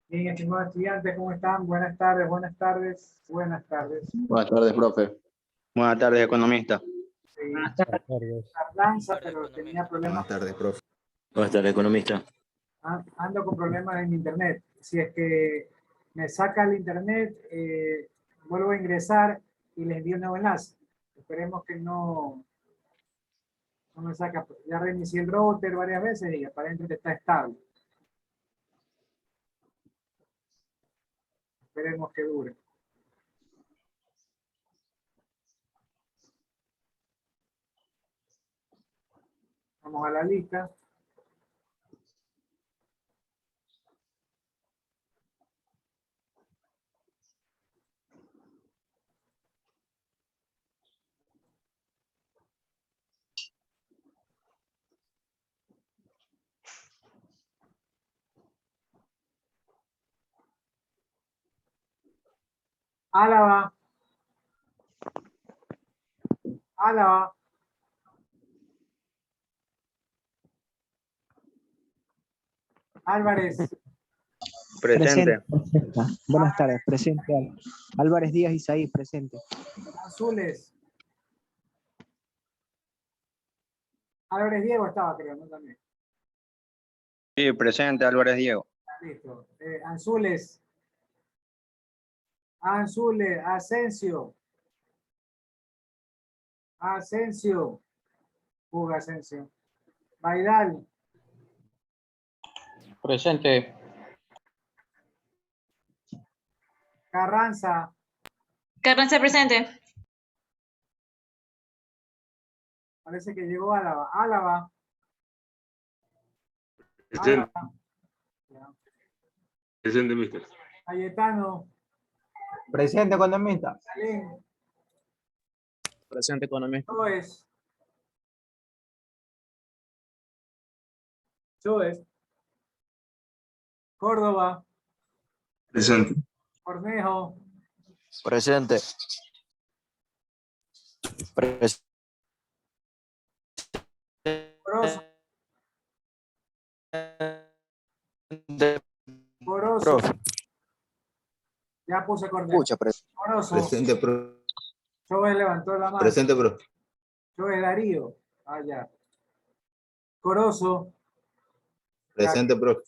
Bien, estimados estudiantes, ¿cómo están? Buenas tardes, buenas tardes, buenas tardes. Buenas tardes, profe. Buenas tardes, economista. Sí, Buenas tardes. tardanza, pero tenía problemas. Buenas tardes, profe. Buenas tardes, economista. Ando con problemas en internet. Si es que me saca el internet, vuelvo a ingresar y les envío un nuevo enlace. Esperemos que no me saca. Ya reinicié el router varias veces y aparentemente está estable. Esperemos que dure. Vamos a la lista. Álava. Álava. Álvarez. Presente. Buenas tardes, presente. Álvarez Díaz Isaí, presente. Azules. Álvarez Diego estaba, creo, ¿no? También. Sí, presente, Álvarez Diego. Listo. Anzules. Anzules. Asensio. Asensio. Juga Asensio. Baidal. Presente. Carranza. Carranza presente. Parece que llegó Álava. Álava. Presente. Álava. Ya. Presente, mister. Cayetano. Presente, economista. Salín. Presente, economista. Choes. Choes. Córdoba. Presente. Cornejo. Presente. Corozo. Corozo. Ya puse Cornejo. Corozo. Presente, profe. Choes levantó la mano. Presente, profe. Choes Darío. Ya. Corozo. Presente, profe.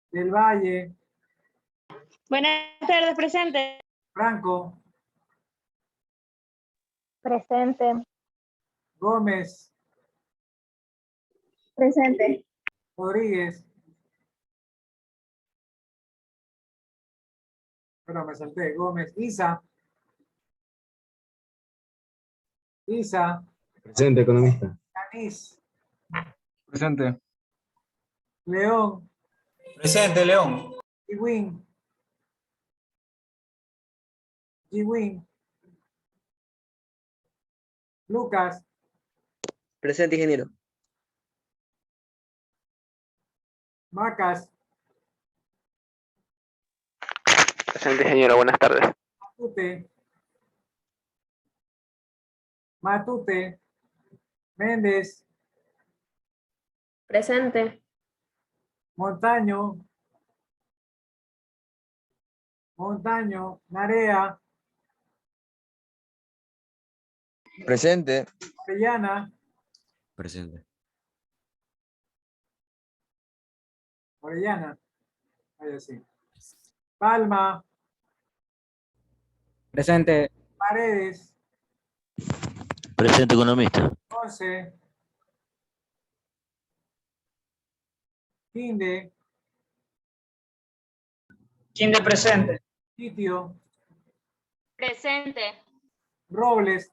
Del Valle. Buenas tardes, presente. Franco. Presente. Gómez. Presente. Rodríguez. Pero me salté. Gómez. Isa. Isa. Presente, economista. Anís. Presente. León. Presente, León. Giwin. Giwin. Lucas. Presente, ingeniero. Macas. Presente, ingeniero. Buenas tardes. Matute. Matute. Méndez. Presente. Montaño. Montaño. Narea. Presente. Orellana. Presente. Orellana. Ahí sí. Palma. Presente. Paredes. Presente, economista. Ponce. Quinde. Quinde, presente. Sitio. Presente. Robles.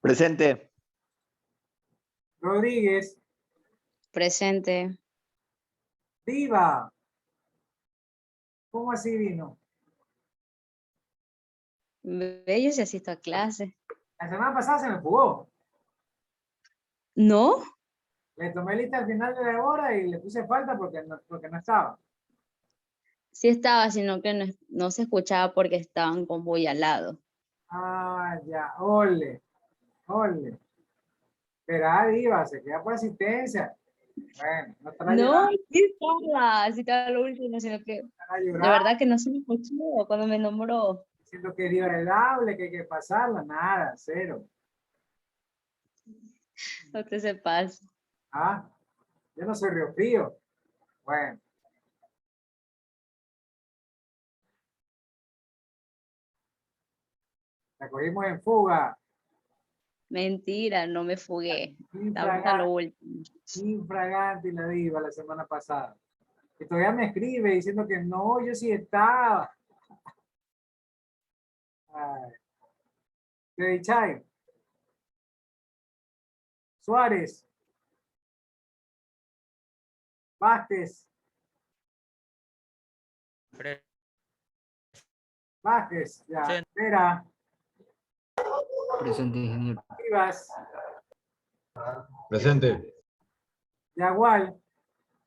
Presente. Rodríguez. Presente. Viva. ¿Cómo así vino? Bello si asisto a clase. La semana pasada se me jugó. ¿No? Le tomé lista al final de la hora y le puse falta porque no estaba. Sí estaba, sino que no se escuchaba porque estaban con muy al lado. Ah, ya. Ole. Ole. Pero Diva, se queda por asistencia. Bueno, no estará No, llorando, sí estaba lo último, sino que estará de llorando, verdad que no se me escuchó cuando me nombró. diciendo que es agradable, que hay que pasarla, nada, cero. No te sepas. Ah, yo no soy Río Frío. Bueno, la cogimos en fuga, Mentira, no me fugué. Estaba hasta infragante, lo último. infragante la diva la semana pasada. Y todavía me escribe diciendo que no, yo sí estaba. Ay, Chay, Suárez, Vázquez, Vázquez, ya, Vera, Presente, ingeniero. Vivas, Presente. Yagual,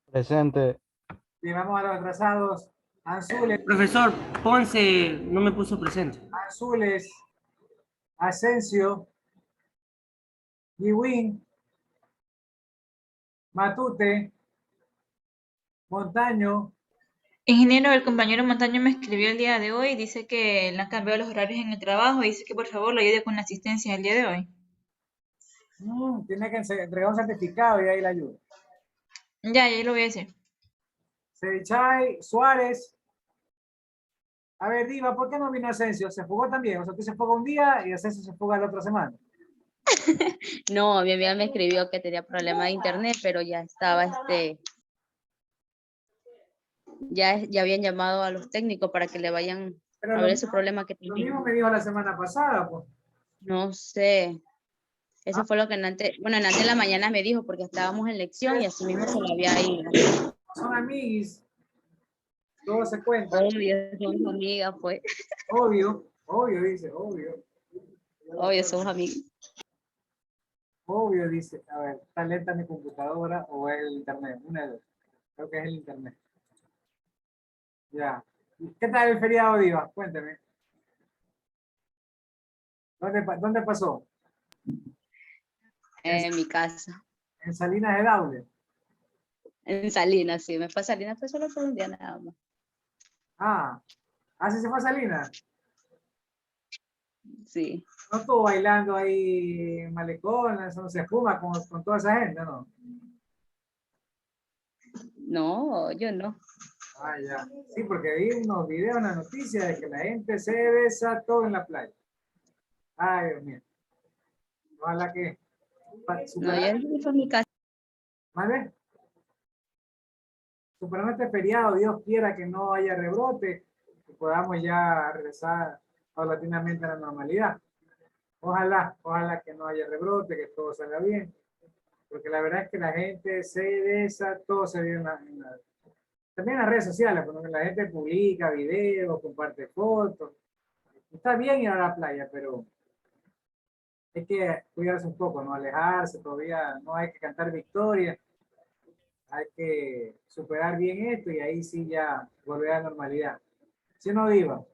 Presente. llevamos a los atrasados, Anzules, Profesor, Ponce no me puso presente. Anzules, Asensio, Yiwin, Matute, Montaño, Ingeniero, el compañero Montaño me escribió el día de hoy, dice que le han cambiado los horarios en el trabajo y dice que por favor lo ayude con la asistencia el día de hoy. tiene que entregar un certificado y ahí la ayuda. Ya lo voy a decir. Chay, Suárez. A ver, Diva, ¿por qué no vino Asensio? ¿Se fugó también? O sea, usted se fuga un día y Asensio se fuga la otra semana. No, mi amiga me escribió que tenía problema de internet, pero ya estaba ya habían llamado a los técnicos para que le vayan Pero a ver su problema que lo tenía. mismo me dijo la semana pasada, pues. No sé. Eso fue lo que antes en la mañana me dijo, porque estábamos en lección y así mismo se le había ido. Son amiguis. Todo se cuenta. Obvio, somos amigas, pues. Obvio, dice, obvio. Obvio, somos amigas. Obvio, dice. A ver, ¿está lenta mi computadora o es el internet? Una de dos. Creo que es el internet. Ya. ¿Qué tal el feriado, Diva? Cuénteme. ¿Dónde pasó? En mi casa. En Salinas de Daule. En Salinas, sí. Me fue a Salinas, pero solo por un día nada más. Sí se fue a Salinas. Sí. No estuvo bailando ahí en Malecón, eso no se fuma con toda esa gente, ¿no? No, yo no. Ya. Sí, porque vi unos videos en la noticia de que la gente se desató en la playa. Ay, Dios mío. Ojalá que No, yo fue a mi casa. ¿Vale? Superando este feriado, Dios quiera que no haya rebrote, que podamos ya regresar paulatinamente a la normalidad. Ojalá que no haya rebrote, que todo salga bien, porque la verdad es que la gente se desató, se vio también en las redes sociales, porque la gente publica videos, comparte fotos. Está bien ir a la playa, pero hay que cuidarse un poco, no alejarse, todavía no hay que cantar victoria. Hay que superar bien esto y ahí sí ya volver a la normalidad. ¿Sí o no, Diva?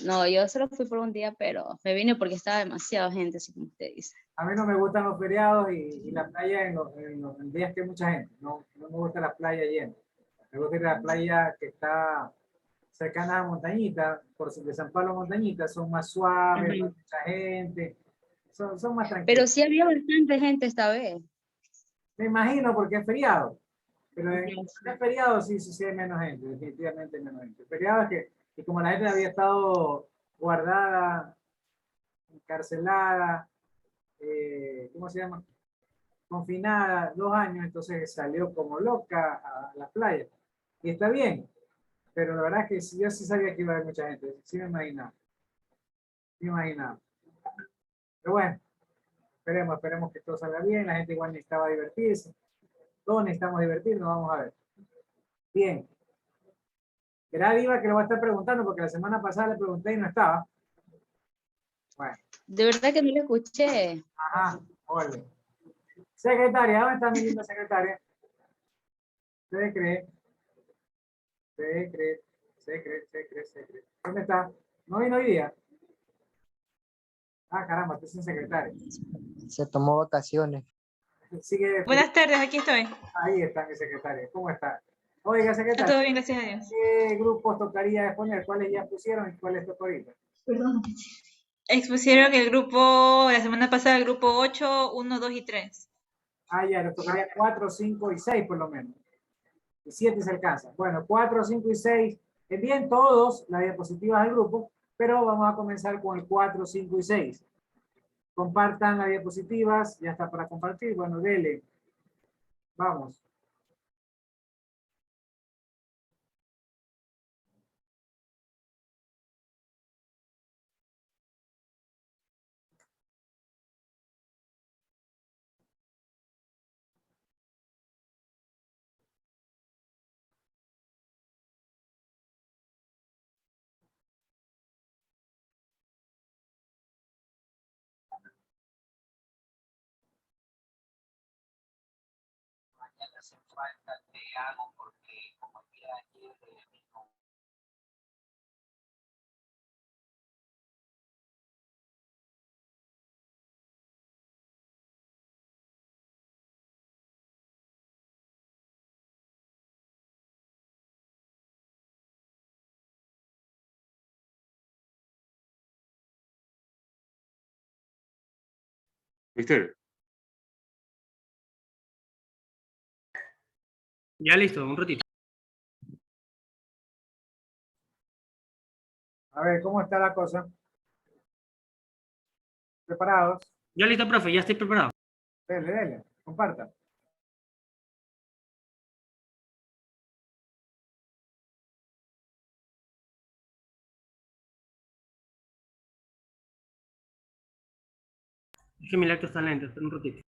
No, yo solo fui por un día, pero me vine porque estaba demasiada gente, así como usted dice. A mí no me gustan los feriados y la playa en días que hay mucha gente. No me gusta la playa llena. Me gusta ir a la playa que está cercana a montañita, por de San Pablo Montañita, son más suaves, no hay mucha gente, son más tranquilos. Pero sí había bastante gente esta vez. Me imagino porque es feriado. Pero en es feriado sí hay menos gente, definitivamente menos gente. Feriado es que, y como la gente había estado guardada, encarcelada, ¿cómo se llama? Confinada 2 años, entonces salió como loca a la playa. Y está bien, pero la verdad es que yo sí sabía que iba a haber mucha gente, sí me imaginaba. Me imaginaba. Pero bueno, esperemos que todo salga bien, la gente igual necesitaba divertirse. Todos necesitamos divertirnos, vamos a ver. Bien. Era Diva que lo va a estar preguntando porque la semana pasada le pregunté y no estaba. Bueno. De verdad que no lo escuché. Ajá, ole. Secretaria, ¿dónde está mi linda secretaria? Se cree. ¿Dónde está? ¿No vino hoy día? Ah, caramba, usted es un secretario. Se tomó vacaciones. Sigue, Buenas tardes, aquí estoy. ahí está mi secretario. ¿Cómo está? Oiga, Está secretario, todo bien, gracias a Dios. ¿qué grupos tocaría exponer? ¿Cuáles ya pusieron y cuáles toca ahorita? Perdón. Expusieron el grupo, la semana pasada, el grupo 8, 1, 2 y 3. Ah, ya, nos tocaría 4, 5 y 6 por lo menos. Y 7 se alcanza. Bueno, 4, 5 y 6. Envíen todos las diapositivas al grupo, pero vamos a comenzar con el 4, 5 y 6. Compartan las diapositivas, ya está para compartir. Bueno, dele. Vamos. Mister, Ya listo, un ratito. A ver, ¿cómo está la cosa? ¿Preparados? Ya listo, profe, ya estoy preparado. Dele, dele. Compartan. Es que mi lacto está lento, espera un ratito.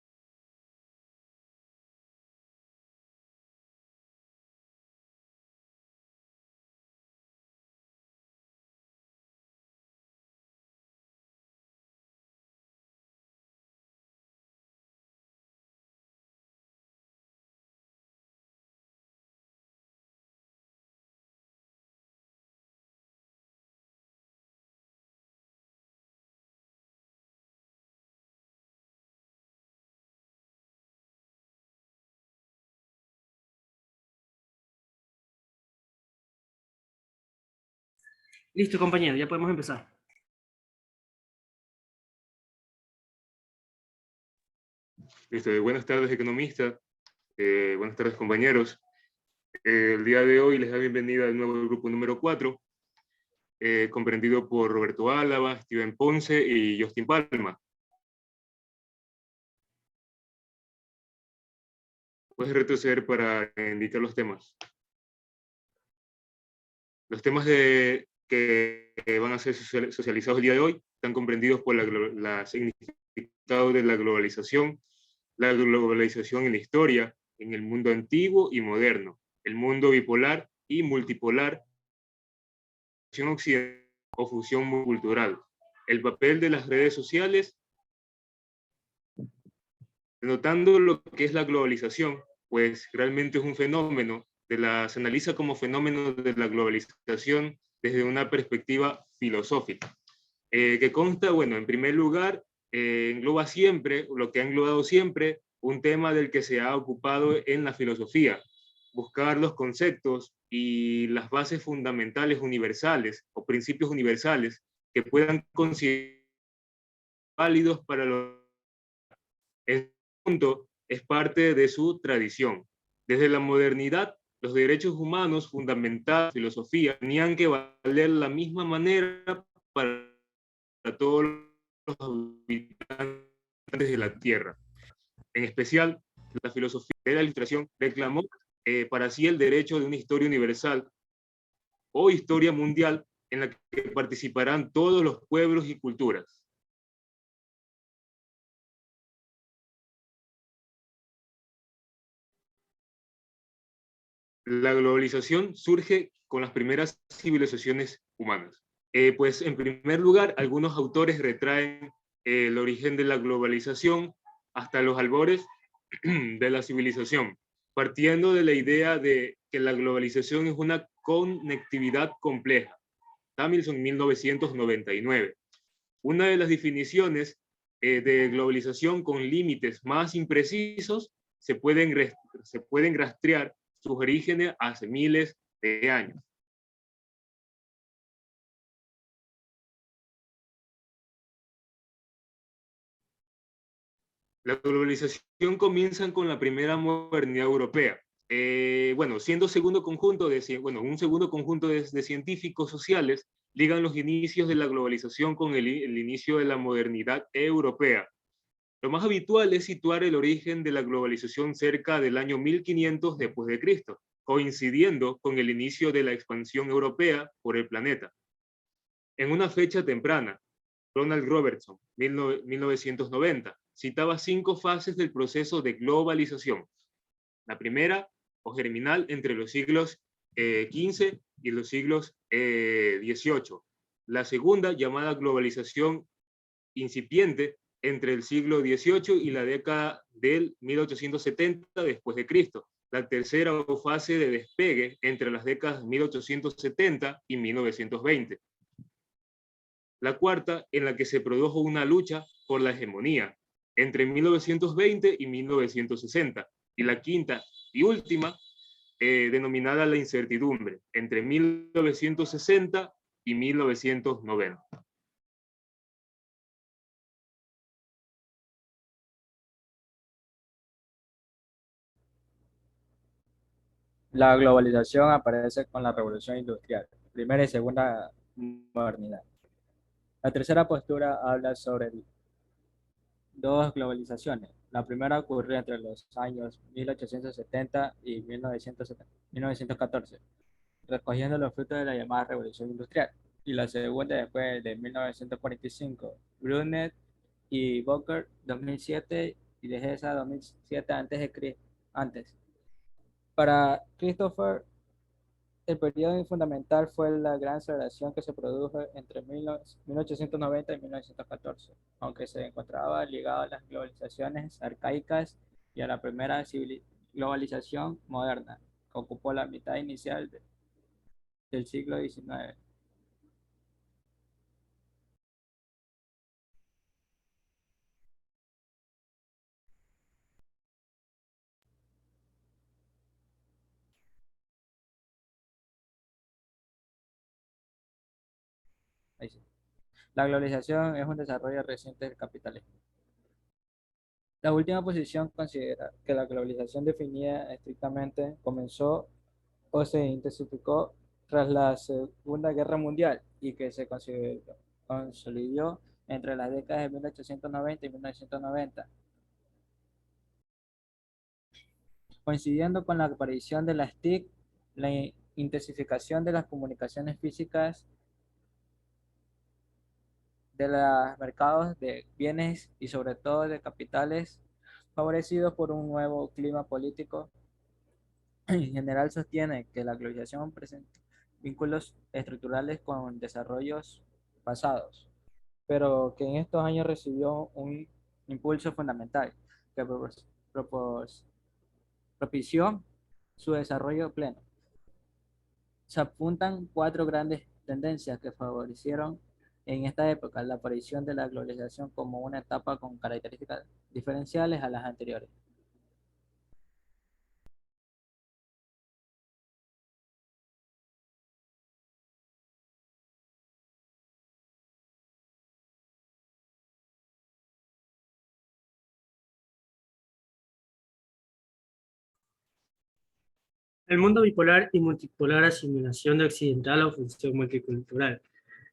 Listo, compañero, ya podemos empezar. buenas tardes, economista. Buenas tardes, compañeros. El día de hoy les da bienvenida al nuevo grupo número 4, comprendido por Roberto Álava, Steven Ponce y Justin Palma. Puedes retroceder para indicar los temas. Los temas que van a ser socializados el día de hoy están comprendidos por la significado de la globalización en la historia, en el mundo antiguo y moderno, el mundo bipolar y multipolar, fusión occidental o fusión cultural, el papel de las redes sociales, denotando lo que es la globalización, pues realmente es un fenómeno, se analiza como fenómeno de la globalización desde una perspectiva filosófica, que consta, bueno, en primer lugar, engloba siempre, lo que ha englobado siempre, un tema del que se ha ocupado en la filosofía, buscar los conceptos y las bases fundamentales universales o principios universales que puedan considerar válidos para los... Este punto es parte de su tradición. Desde la modernidad, los derechos humanos fundamentados en la filosofía tenían que valer la misma manera para todos los habitantes de la Tierra. En especial, la filosofía de la Ilustración reclamó para sí el derecho de una historia universal o historia mundial en la que participarán todos los pueblos y culturas. La globalización surge con las primeras civilizaciones humanas. Pues en primer lugar, algunos autores retraen el origen de la globalización hasta los albores de la civilización, partiendo de la idea de que la globalización es una conectividad compleja. Tamilson, 1999. Una de las definiciones de globalización con límites más imprecisos se pueden rastrear sus orígenes hace miles de años. La globalización comienza con la primera modernidad europea. Siendo un segundo conjunto de científicos sociales, ligan los inicios de la globalización con el inicio de la modernidad europea. Lo más habitual es situar el origen de la globalización cerca del año 1500 después de Cristo, coincidiendo con el inicio de la expansión europea por el planeta. En una fecha temprana, Ronald Robertson, 1990, citaba 5 fases del proceso de globalización. La primera, o germinal, entre los siglos XV y los siglos XVIII. La segunda, llamada globalización incipiente, entre el siglo XVIII y la década del 1870 después de Cristo. La tercera o fase de despegue entre las décadas 1870 y 1920. La cuarta, en la que se produjo una lucha por la hegemonía entre 1920 y 1960. Y la quinta y última, denominada la incertidumbre, entre 1960 y 1990. La globalización aparece con la revolución industrial, primera y segunda modernidad. La tercera postura habla sobre dos globalizaciones. La primera ocurrió entre los años 1870 y 1914, recogiendo los frutos de la llamada revolución industrial. Y la segunda después de 1945, Brunet y Boker 2007 y de Gesa 2007 antes. Para Christopher, el periodo fundamental fue la gran aceleración que se produjo entre 1890 y 1914, aunque se encontraba ligado a las globalizaciones arcaicas y a la primera globalización moderna, que ocupó la mitad inicial del siglo XIX. Ahí sí. La globalización es un desarrollo reciente del capitalismo. La última posición considera que la globalización definida estrictamente comenzó o se intensificó tras la Segunda Guerra Mundial y que se consolidó entre las décadas de 1890 y 1990, coincidiendo con la aparición de las TIC, la intensificación de las comunicaciones físicas, de los mercados de bienes y sobre todo de capitales, favorecidos por un nuevo clima político. En general sostiene que la globalización presenta vínculos estructurales con desarrollos pasados, pero que en estos años recibió un impulso fundamental que propició su desarrollo pleno. Se apuntan 4 grandes tendencias que favorecieron en esta época la aparición de la globalización como una etapa con características diferenciales a las anteriores. El mundo bipolar y multipolar, asimilación de occidental o función multicultural.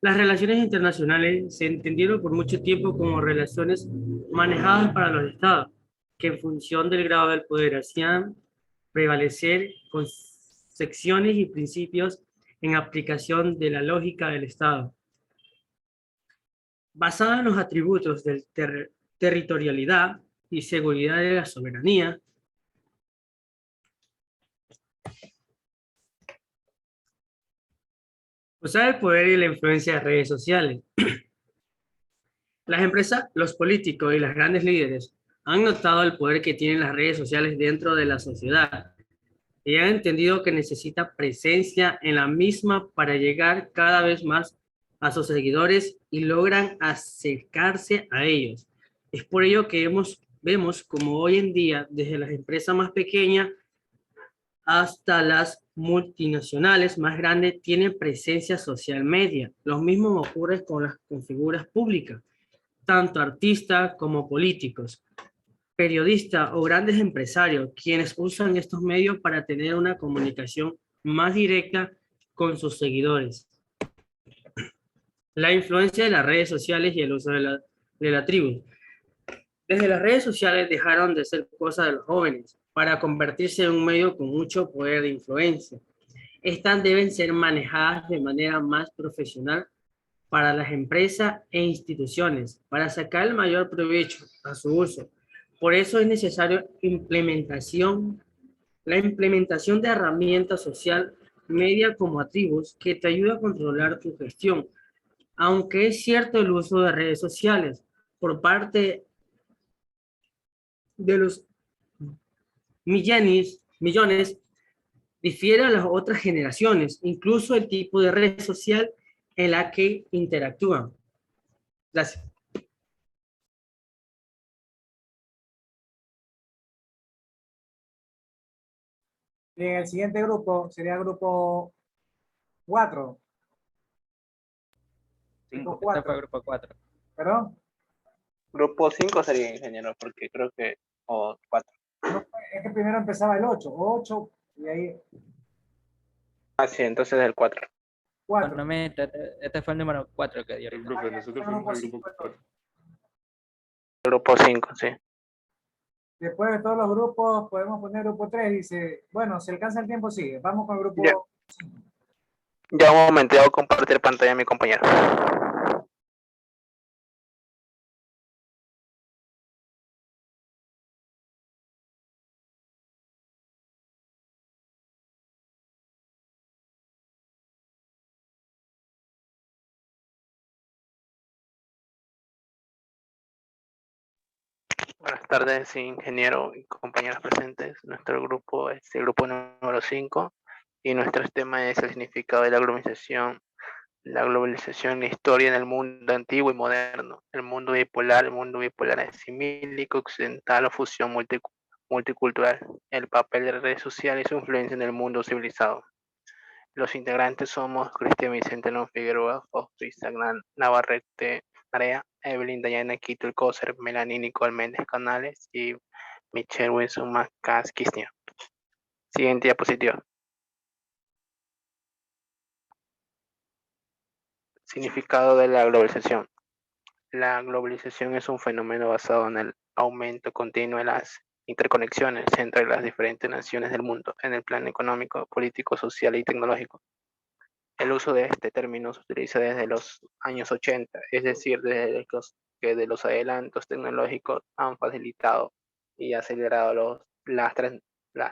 Las relaciones internacionales se entendieron por mucho tiempo como relaciones manejadas para los estados, que en función del grado del poder hacían prevalecer concepciones y principios en aplicación de la lógica del estado. Basada en los atributos de territorialidad y seguridad de la soberanía, usar el poder y la influencia de redes sociales. Las empresas, los políticos y los grandes líderes han notado el poder que tienen las redes sociales dentro de la sociedad y han entendido que necesita presencia en la misma para llegar cada vez más a sus seguidores y logran acercarse a ellos. Es por ello que vemos como hoy en día, desde las empresas más pequeñas hasta las multinacionales más grandes, tienen presencia social media. Lo mismo ocurre con figuras públicas, tanto artistas como políticos, periodistas o grandes empresarios, quienes usan estos medios para tener una comunicación más directa con sus seguidores. La influencia de las redes sociales y el uso de la tribu. Desde las redes sociales dejaron de ser cosa de los jóvenes para convertirse en un medio con mucho poder de influencia. Estas deben ser manejadas de manera más profesional para las empresas e instituciones para sacar el mayor provecho a su uso. Por eso es necesario la implementación de herramientas social media como atributos que te ayuda a controlar tu gestión. Aunque es cierto el uso de redes sociales por parte de los millones difiere a las otras generaciones, incluso el tipo de red social en la que interactúan. Gracias. Bien, el siguiente grupo sería el grupo 4. Grupo Este fue 4. el grupo 4. ¿Perdón? Grupo 5 sería, ingeniero, porque creo que, o 4. No, es que primero empezaba el 8. 8 y ahí Ah, sí, entonces el 4. 4. Este fue el número 4 que dio. El profe, nosotros fuimos el grupo 4. Grupo 5, sí. Después de todos los grupos, podemos poner grupo 3. Dice, bueno, si alcanza el tiempo, sigue. Vamos con el grupo Ya. 5. Ya un momento, voy a compartir pantalla a mi compañero. Buenas tardes, ingeniero y compañeros presentes. Nuestro grupo es el grupo número 5 y nuestro tema es el significado de la globalización, la historia en el mundo antiguo y moderno, el mundo bipolar asimílico, occidental o fusión multicultural, el papel de las redes sociales y su influencia en el mundo civilizado. Los integrantes somos Cristian Vicente León Figueroa, Fausto Isaac Navarrete Area, Evelyn Dayana Quito Alcócer, Melanie Nicole Méndez Canales y Michelle Wilson Macas Kirchner. Siguiente diapositiva. Significado de la globalización. La globalización es un fenómeno basado en el aumento continuo de las interconexiones entre las diferentes naciones del mundo en el plano económico, político, social y tecnológico. El uso de este término se utiliza desde los años 80, es decir, desde que los adelantos tecnológicos han facilitado y acelerado las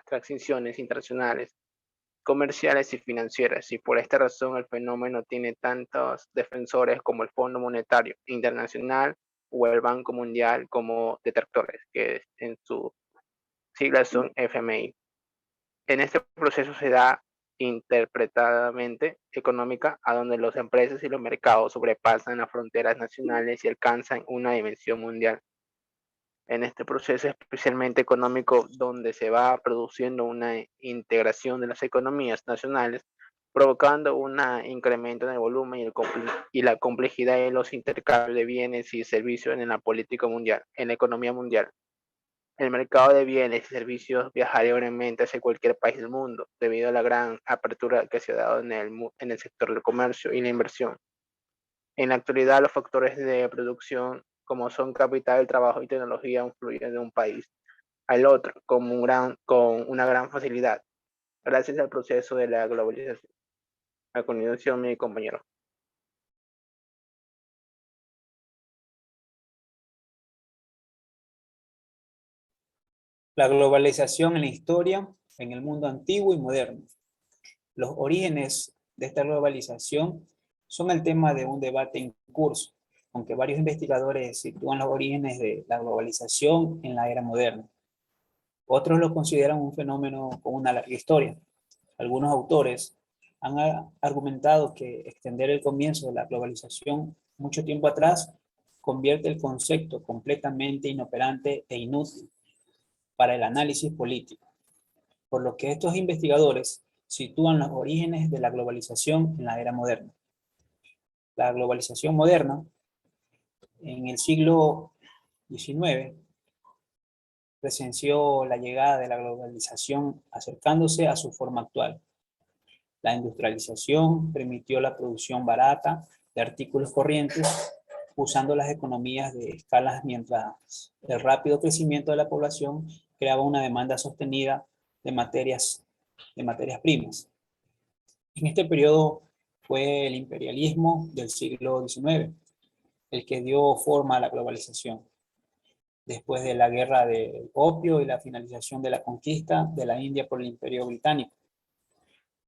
transiciones internacionales, comerciales y financieras, y por esta razón el fenómeno tiene tantos defensores como el Fondo Monetario Internacional o el Banco Mundial como detractores, que en su siglas son FMI. En este proceso se da interpretadamente económica, a donde las empresas y los mercados sobrepasan las fronteras nacionales y alcanzan una dimensión mundial. En este proceso especialmente económico, donde se va produciendo una integración de las economías nacionales, provocando un incremento en el volumen y la complejidad de los intercambios de bienes y servicios en la política mundial, en la economía mundial. El mercado de bienes y servicios viaja libremente hacia cualquier país del mundo, debido a la gran apertura que se ha dado en el sector del comercio y la inversión. En la actualidad, los factores de producción, como son capital, trabajo y tecnología, influyen de un país al otro con una gran facilidad, gracias al proceso de la globalización. A continuación, mi compañero. La globalización en la historia, en el mundo antiguo y moderno. Los orígenes de esta globalización son el tema de un debate en curso, aunque varios investigadores sitúan los orígenes de la globalización en la era moderna. Otros lo consideran un fenómeno con una larga historia. Algunos autores han argumentado que extender el comienzo de la globalización mucho tiempo atrás convierte el concepto completamente inoperante e inútil para el análisis político, por lo que estos investigadores sitúan los orígenes de la globalización en la era moderna. La globalización moderna, en el siglo XIX, presenció la llegada de la globalización acercándose a su forma actual. La industrialización permitió la producción barata de artículos corrientes usando las economías de escalas, mientras el rápido crecimiento de la población creaba una demanda sostenida de materias primas. En este periodo fue el imperialismo del siglo XIX el que dio forma a la globalización. Después de la guerra del opio y la finalización de la conquista de la India por el Imperio Británico,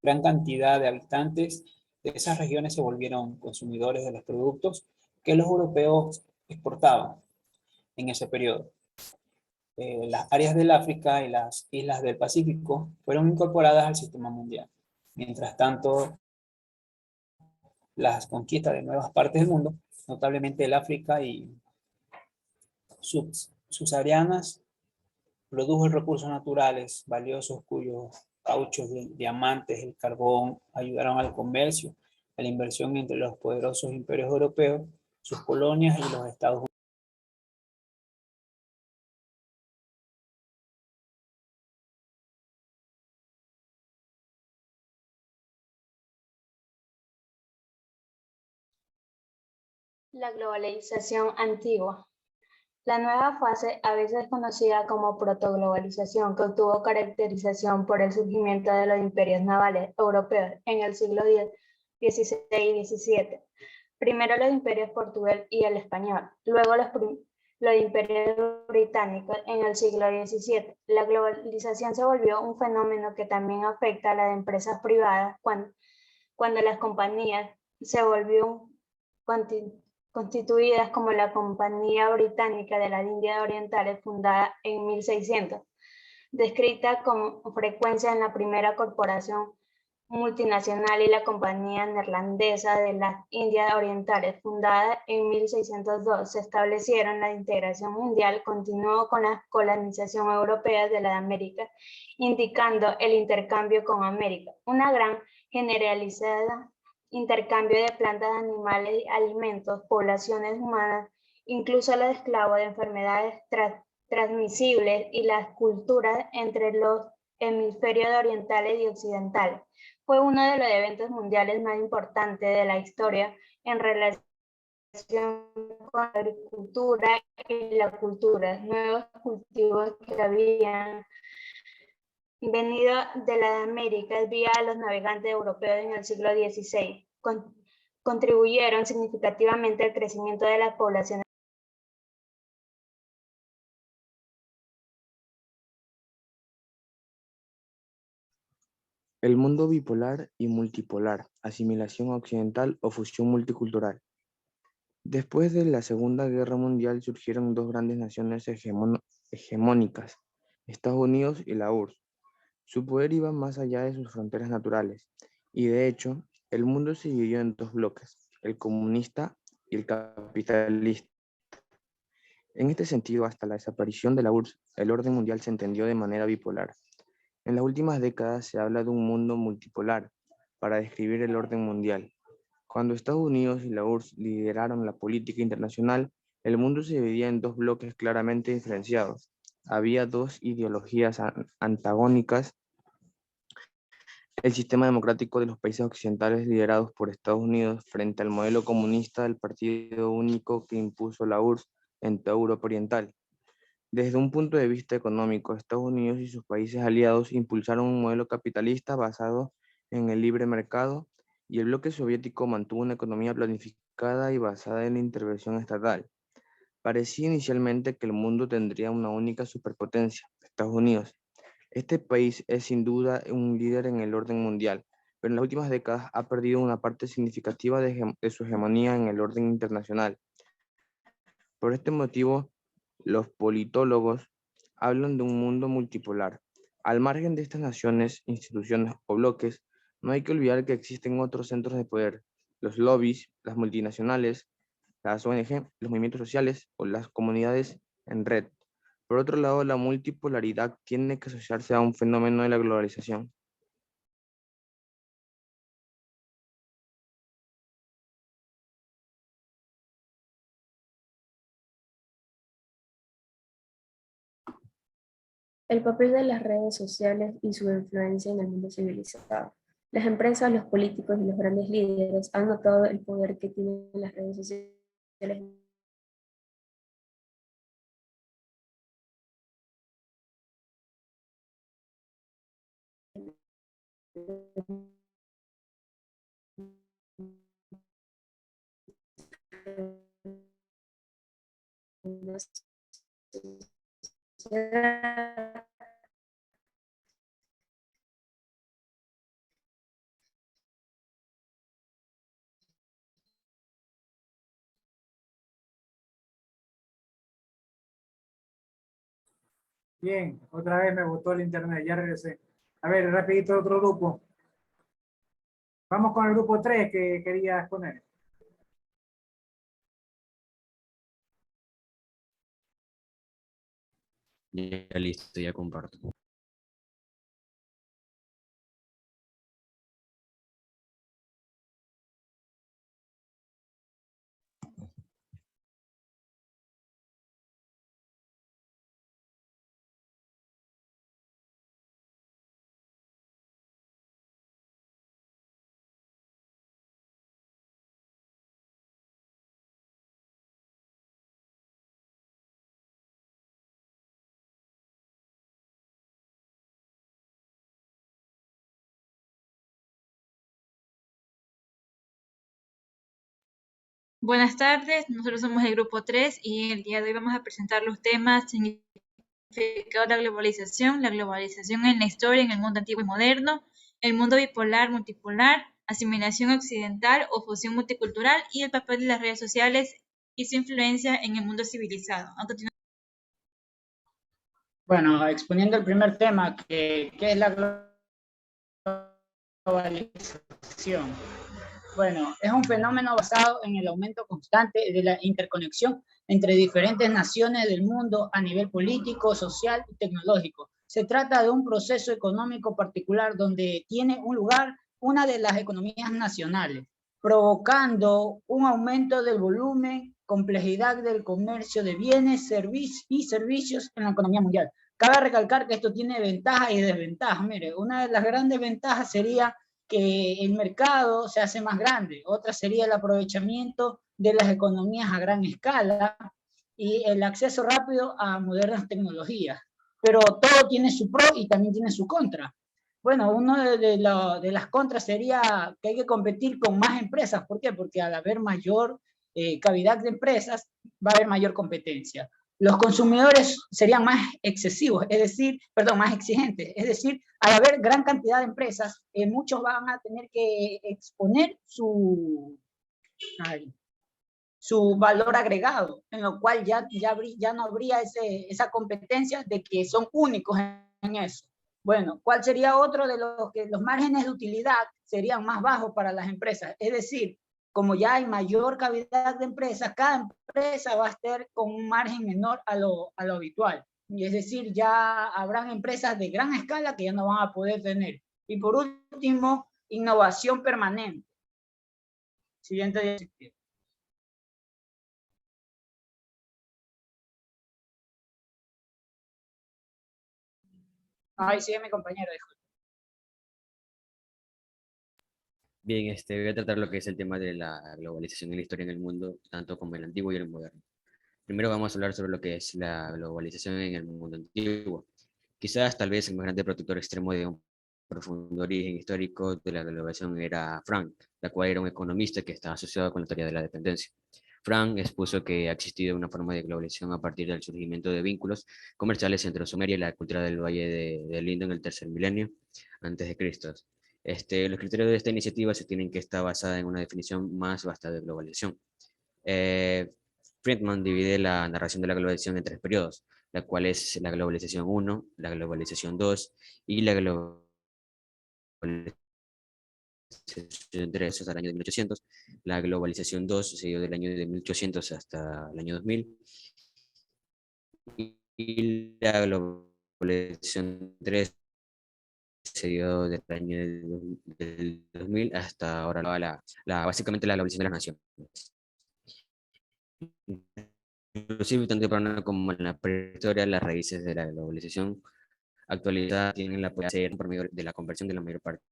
gran cantidad de habitantes de esas regiones se volvieron consumidores de los productos que los europeos exportaban en ese periodo. Las áreas del África y las islas del Pacífico fueron incorporadas al sistema mundial. Mientras tanto, las conquistas de nuevas partes del mundo, notablemente el África y subsaharianas, produjo recursos naturales valiosos cuyos cauchos, diamantes, el carbón ayudaron al comercio, a la inversión entre los poderosos imperios europeos, sus colonias y los Estados Unidos. La globalización antigua. La nueva fase, a veces conocida como protoglobalización, que obtuvo caracterización por el surgimiento de los imperios navales europeos en el siglo XVI y XVII. Primero los imperios portugués y el español, luego los imperios británicos en el siglo XVII. La globalización se volvió un fenómeno que también afecta a las empresas privadas cuando las compañías se volvieron constituidas como la Compañía Británica de las Indias Orientales, fundada en 1600, descrita con frecuencia en la primera corporación multinacional, y la Compañía Neerlandesa de las Indias Orientales, fundada en 1602, se establecieron. La integración mundial continuó con la colonización europea de la América, indicando el intercambio con América, una gran generalizada intercambio de plantas, animales, alimentos, poblaciones humanas, incluso los esclavos, de enfermedades transmisibles y las culturas entre los hemisferios orientales y occidentales. Fue uno de los eventos mundiales más importantes de la historia en relación con la agricultura y la cultura. Nuevos cultivos que habían venido de las Américas vía los navegantes europeos en el siglo XVI, contribuyeron significativamente al crecimiento de las poblaciones. El mundo bipolar y multipolar, asimilación occidental o fusión multicultural. Después de la Segunda Guerra Mundial surgieron dos grandes naciones hegemónicas, Estados Unidos y la URSS. Su poder iba más allá de sus fronteras naturales, y de hecho, el mundo se dividió en dos bloques, el comunista y el capitalista. En este sentido, hasta la desaparición de la URSS, el orden mundial se entendió de manera bipolar. En las últimas décadas se habla de un mundo multipolar para describir el orden mundial. Cuando Estados Unidos y la URSS lideraron la política internacional, el mundo se dividía en dos bloques claramente diferenciados. Había dos ideologías antagónicas: el sistema democrático de los países occidentales liderados por Estados Unidos frente al modelo comunista del partido único que impuso la URSS en toda Europa Oriental. Desde un punto de vista económico, Estados Unidos y sus países aliados impulsaron un modelo capitalista basado en el libre mercado, y el bloque soviético mantuvo una economía planificada y basada en la intervención estatal. Parecía inicialmente que el mundo tendría una única superpotencia, Estados Unidos. Este país es sin duda un líder en el orden mundial, pero en las últimas décadas ha perdido una parte significativa de su hegemonía en el orden internacional. Por este motivo, los politólogos hablan de un mundo multipolar. Al margen de estas naciones, instituciones o bloques, No hay que olvidar que existen otros centros de poder, los lobbies, las multinacionales, las ONG, los movimientos sociales o las comunidades en red. Por otro lado, la multipolaridad tiene que asociarse a un fenómeno de la globalización. El papel de las redes sociales y su influencia en el mundo civilizado. Las empresas, los políticos y los grandes líderes han notado el poder que tienen las redes sociales Bien, otra vez me botó el internet, ya regresé. A ver, rapidito otro grupo. Vamos con el grupo 3 que quería exponer. Ya listo, ya comparto. Buenas tardes, nosotros somos el grupo 3 y el día de hoy vamos a presentar los temas significado de la globalización en la historia, en el mundo antiguo y moderno, el mundo bipolar, multipolar, asimilación occidental o fusión multicultural y el papel de las redes sociales y su influencia en el mundo civilizado. Bueno, exponiendo el primer tema, que es la globalización. Bueno, es un fenómeno basado en el aumento constante de la interconexión entre diferentes naciones del mundo a nivel político, social y tecnológico. Se trata de un proceso económico particular donde tiene un lugar una de las economías nacionales, provocando un aumento del volumen, complejidad del comercio de bienes y servicios en la economía mundial. Cabe recalcar que esto tiene ventajas y desventajas. Mire, una de las grandes ventajas sería que el mercado se hace más grande. Otra sería el aprovechamiento de las economías a gran escala y el acceso rápido a modernas tecnologías. Pero todo tiene su pro y también tiene su contra. Bueno, una de las contras sería que hay que competir con más empresas. ¿Por qué? Porque al haber mayor cavidad de empresas, va a haber mayor competencia. Los consumidores serían más excesivos, es decir, perdón, más exigentes. Es decir, al haber gran cantidad de empresas, muchos van a tener que exponer su valor agregado, en lo cual ya no habría esa competencia de que son únicos en eso. Bueno, ¿cuál sería otro de los márgenes de utilidad serían más bajos para las empresas? Es decir, como ya hay mayor cavidad de empresas, cada empresa va a estar con un margen menor a lo habitual. Y es decir, ya habrán empresas de gran escala que ya no van a poder tener. Y por último, innovación permanente. Siguiente diapositiva. Ahí sigue mi compañero, disculpe. Bien, voy a tratar lo que es el tema de la globalización en la historia en el mundo, tanto como el antiguo y el moderno. Primero vamos a hablar sobre lo que es la globalización en el mundo antiguo. Quizás, tal vez, el más grande protector extremo de un profundo origen histórico de la globalización era Frank, la cual era un economista que estaba asociado con la teoría de la dependencia. Frank expuso que ha existido una forma de globalización a partir del surgimiento de vínculos comerciales entre Sumeria y la cultura del Valle del Indo en el tercer milenio antes de Cristo. Los criterios de esta iniciativa se tienen que estar basada en una definición más vasta de globalización. Friedman divide la narración de la globalización en 3 periodos, la cual es la globalización 1, la globalización 2 y la globalización globalización 3 hasta el año de 1800, la globalización 2 sucedió del año de 1800 hasta el año 2000, y la globalización 3 se dio del año del 2000 hasta ahora básicamente la globalización de las naciones. Inclusive tanto temprano como en la prehistoria, las raíces de la globalización actualizada tienen la posibilidad de ser por medio de la conversión de la mayor parte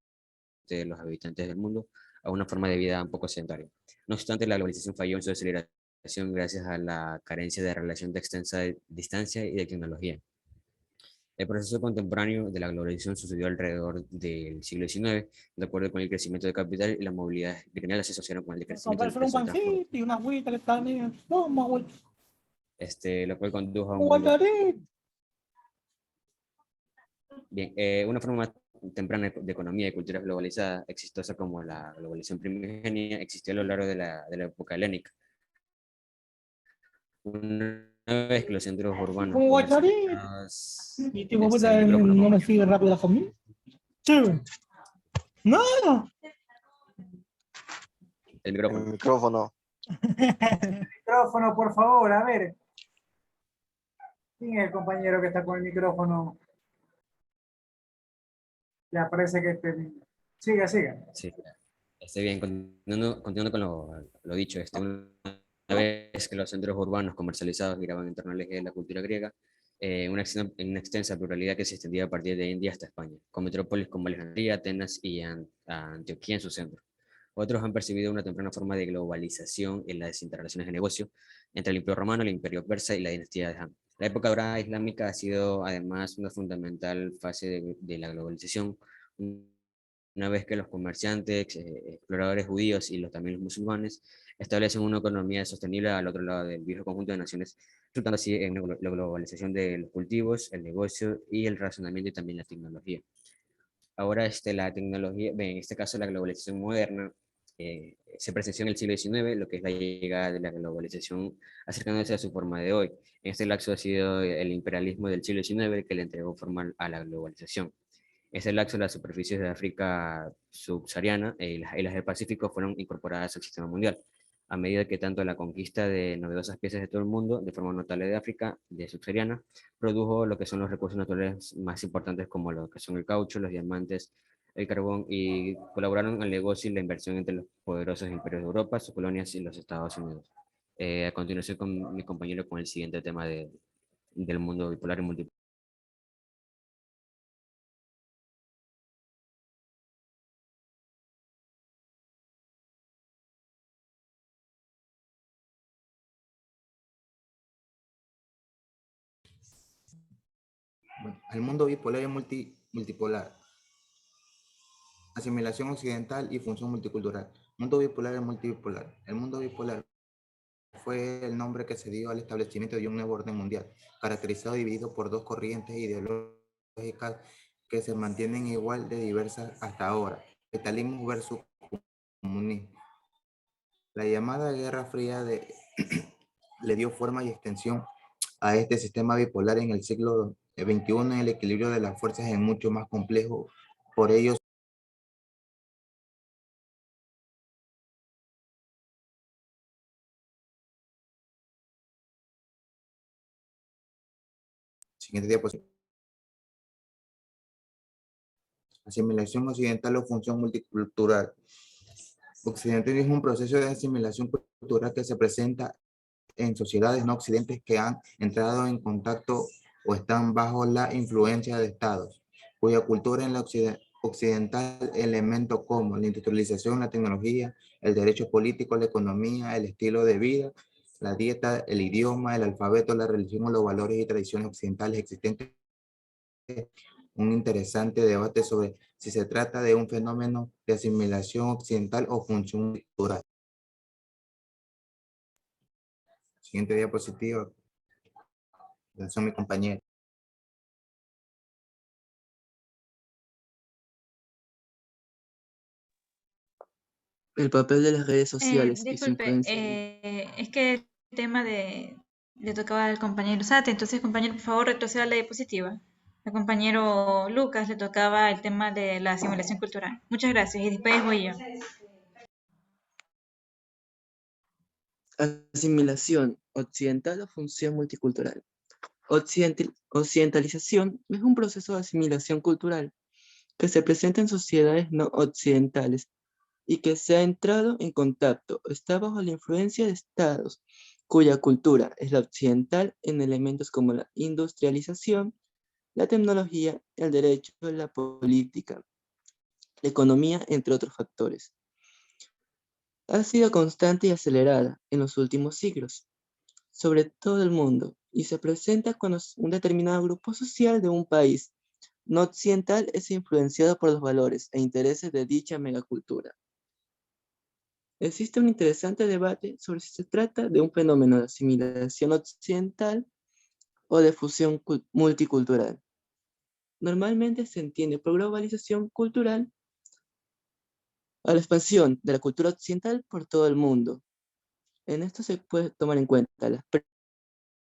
de los habitantes del mundo a una forma de vida un poco sedentaria. No obstante, la globalización falló en su aceleración gracias a la carencia de relación de extensa distancia y de tecnología. El proceso contemporáneo de la globalización sucedió alrededor del siglo XIX, de acuerdo con el crecimiento de capital y la movilidad gremial se asociaron con el crecimiento del precio del transporte. y una agüita que está bien. Toma, güey. Lo cual condujo a un mundo. Bien, una forma más temprana de economía y cultura globalizada, exitosa como la globalización primigenia, existió a lo largo de la época helénica. Una vez que los centros urbanos Y tipo, puta, no me sigue rápido la comida. Sí. No. El micrófono. El micrófono. Micrófono, por favor, a ver. ¿Quién es el compañero que está con el micrófono? Ya parece que siga. Sí, bien, continuando con lo dicho, una vez que los centros urbanos comercializados giraban en torno al eje de la cultura griega, una extensa pluralidad que se extendía a partir de India hasta España, con metrópolis como Alejandría, Atenas y Antioquía en su centro. Otros han percibido una temprana forma de globalización en las interrelaciones de negocio entre el Imperio Romano, el Imperio Persa y la dinastía de Han. La época dorada islámica ha sido además una fundamental fase de la globalización, una vez que los comerciantes, exploradores judíos y también los musulmanes establecen una economía sostenible al otro lado del viejo conjunto de naciones, resultando así en la globalización de los cultivos, el negocio y el razonamiento y también la tecnología. Ahora la tecnología, en este caso la globalización moderna, se presenció en el siglo XIX, lo que es la llegada de la globalización acercándose a su forma de hoy. En este lapso ha sido el imperialismo del siglo XIX el que le entregó forma a la globalización. En este lapso las superficies de África subsahariana y las islas del Pacífico fueron incorporadas al sistema mundial, a medida que tanto la conquista de novedosas piezas de todo el mundo, de forma notable de África, de subsahariana, produjo lo que son los recursos naturales más importantes como lo que son el caucho, los diamantes, el carbón, y colaboraron al negocio y la inversión entre los poderosos imperios de Europa, sus colonias y los Estados Unidos. A continuación con mi compañero con el siguiente tema del mundo bipolar y multipolar. Bueno, el mundo bipolar y multipolar. Asimilación occidental y función multicultural. Mundo bipolar y multipolar. El mundo bipolar fue el nombre que se dio al establecimiento de un nuevo orden mundial, caracterizado y dividido por dos corrientes ideológicas que se mantienen igual de diversas hasta ahora: capitalismo versus comunismo. La llamada Guerra Fría le dio forma y extensión a este sistema bipolar en el siglo XXI. El equilibrio de las fuerzas es mucho más complejo, por ello siguiente diapositiva. Asimilación occidental o función multicultural. Occidentalismo es un proceso de asimilación cultural que se presenta en sociedades no occidentales que han entrado en contacto o están bajo la influencia de estados, cuya cultura en la occidental elementos como la industrialización, la tecnología, el derecho político, la economía, el estilo de vida, la dieta, el idioma, el alfabeto, la religión o los valores y tradiciones occidentales existentes. Un interesante debate sobre si se trata de un fenómeno de asimilación occidental o función cultural. Siguiente diapositiva. Son mi compañero. El papel de las redes sociales y su Disculpe, influencia. es que el tema le tocaba al compañero Sate, entonces compañero, por favor, retroceda la diapositiva. al compañero Lucas le tocaba el tema de la asimilación cultural. Muchas gracias y después voy yo. Asimilación occidental o función multicultural. Occidentalización es un proceso de asimilación cultural que se presenta en sociedades no occidentales y que se ha entrado en contacto o está bajo la influencia de estados cuya cultura es la occidental en elementos como la industrialización, la tecnología, el derecho, la política, la economía, entre otros factores. Ha sido constante y acelerada en los últimos siglos, sobre todo el mundo, y se presenta cuando un determinado grupo social de un país no occidental es influenciado por los valores e intereses de dicha megacultura. Existe un interesante debate sobre si se trata de un fenómeno de asimilación occidental o de fusión multicultural. Normalmente se entiende por globalización cultural a la expansión de la cultura occidental por todo el mundo. En esto se puede tomar en cuenta las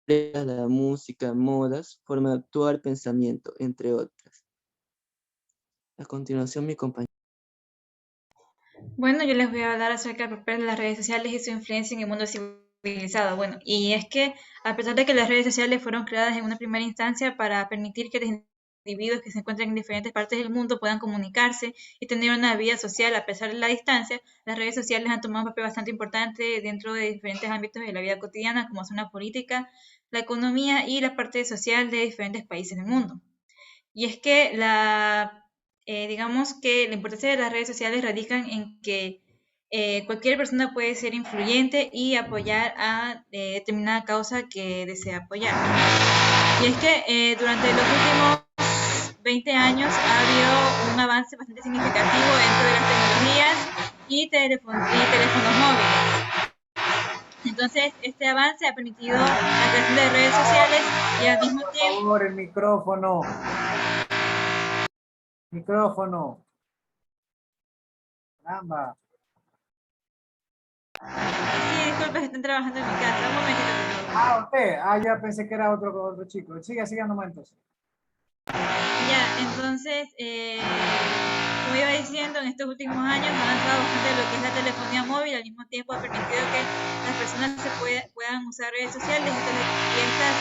la música, modas, forma de actuar, pensamiento, entre otras. A continuación, mi compañero. Bueno, yo les voy a hablar acerca del papel de las redes sociales y su influencia en el mundo civilizado. Bueno, y es que a pesar de que las redes sociales fueron creadas en una primera instancia para permitir que los individuos que se encuentran en diferentes partes del mundo puedan comunicarse y tener una vida social a pesar de la distancia, las redes sociales han tomado un papel bastante importante dentro de diferentes ámbitos de la vida cotidiana, como son la política, la economía y la parte social de diferentes países del mundo. Y es que digamos que la importancia de las redes sociales radica en que cualquier persona puede ser influyente y apoyar a determinada causa que desea apoyar. Y es que durante los últimos 20 años ha habido un avance bastante significativo dentro de las tecnologías y teléfonos móviles. Entonces, este avance ha permitido la creación de redes sociales y al mismo tiempo... Por favor, el micrófono. Micrófono. Caramba. Sí, disculpe, están trabajando en mi casa. Un momentito, por favor. Ah, usted. Ah, ya pensé que era otro chico. Siga nomás entonces. Ya, entonces, como iba diciendo, en estos últimos años ha avanzado bastante lo que es la telefonía móvil, al mismo tiempo ha permitido que las personas puedan usar redes sociales y estas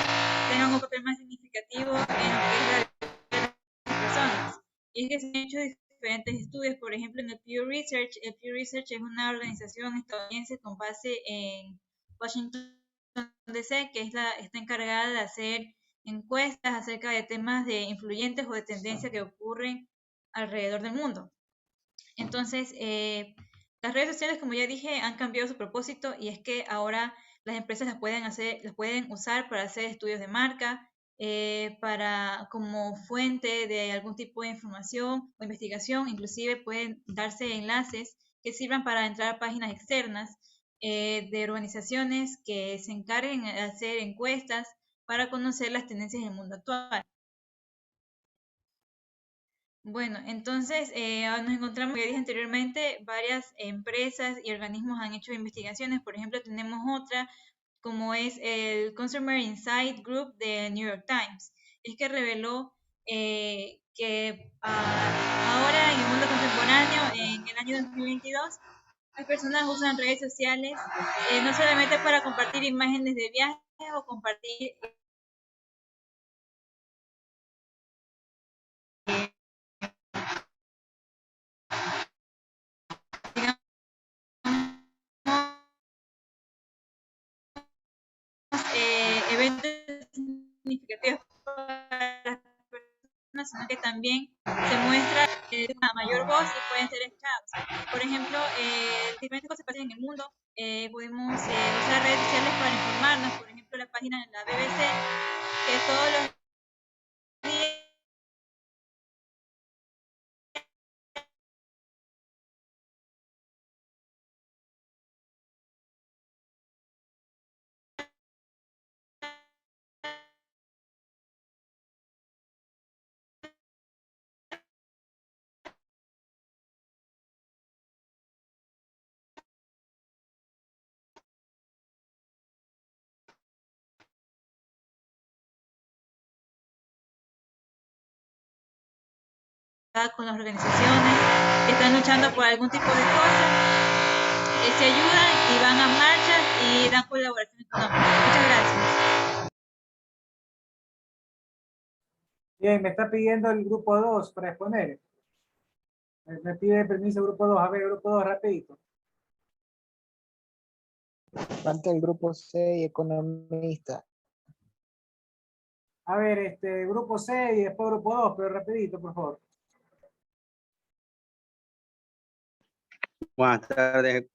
tengan un papel más significativo en lo que es la vida de las personas. Y es que se han hecho diferentes estudios, por ejemplo, en el Pew Research. El Pew Research es una organización estadounidense con base en Washington, DC, que está encargada de hacer encuestas acerca de temas de influyentes o de tendencias que ocurren alrededor del mundo. Entonces, las redes sociales, como ya dije, han cambiado su propósito y es que ahora las empresas las pueden usar para hacer estudios de marca, como fuente de algún tipo de información o investigación, inclusive pueden darse enlaces que sirvan para entrar a páginas externas de organizaciones que se encarguen de hacer encuestas para conocer las tendencias del mundo actual. Bueno, entonces nos encontramos, como ya dije anteriormente, varias empresas y organismos han hecho investigaciones. Por ejemplo, tenemos otra como es el Consumer Insight Group de New York Times. Es que reveló que ahora en el mundo contemporáneo, en el año 2022, las personas usan redes sociales no solamente para compartir imágenes de viajes o compartir eventos significativos para las personas, sino que también se muestra una mayor voz y pueden ser escuchados. Por ejemplo, diferentes cosas pasan en el mundo. Podemos usar redes sociales para informarnos. Por ejemplo, la página de la BBC, que todos los con las organizaciones que están luchando por algún tipo de cosa, se ayudan y van a marchas y dan colaboración económica. Muchas gracias. Bien, me está pidiendo el grupo 2 para exponer. Me pide permiso el grupo 2. A ver, grupo 2, rapidito. Falta el grupo C y economista. A ver, grupo C y después grupo 2, pero rapidito, por favor. Buenas tardes.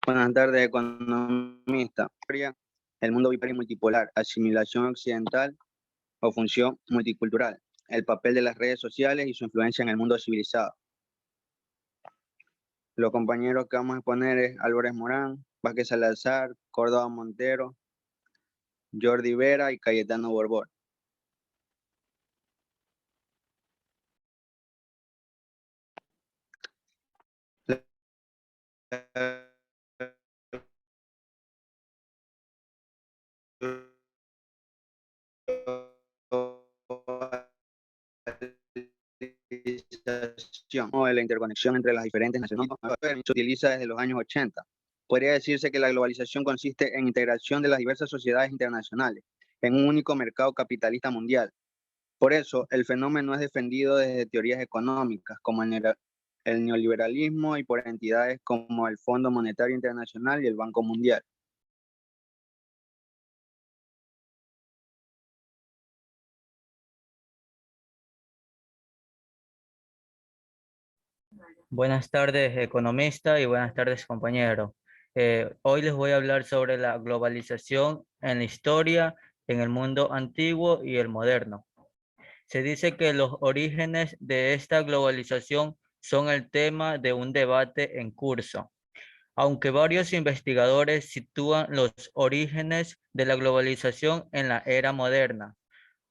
Buenas tardes, economista. El mundo bipolar y multipolar, asimilación occidental o función multicultural, el papel de las redes sociales y su influencia en el mundo civilizado. Los compañeros que vamos a exponer es Álvarez Morán, Vázquez Salazar, Córdoba Montero, Jordi Vera y Cayetano Borbón. O de la interconexión entre las diferentes naciones se utiliza desde los años 80. Podría decirse que la globalización consiste en integración de las diversas sociedades internacionales en un único mercado capitalista mundial. Por eso, el fenómeno es defendido desde teorías económicas como el neoliberalismo y por entidades como el Fondo Monetario Internacional y el Banco Mundial. Buenas tardes, economista, y buenas tardes, compañero. Hoy les voy a hablar sobre la globalización en la historia, en el mundo antiguo y el moderno. Se dice que los orígenes de esta globalización son el tema de un debate en curso. Aunque varios investigadores sitúan los orígenes de la globalización en la era moderna,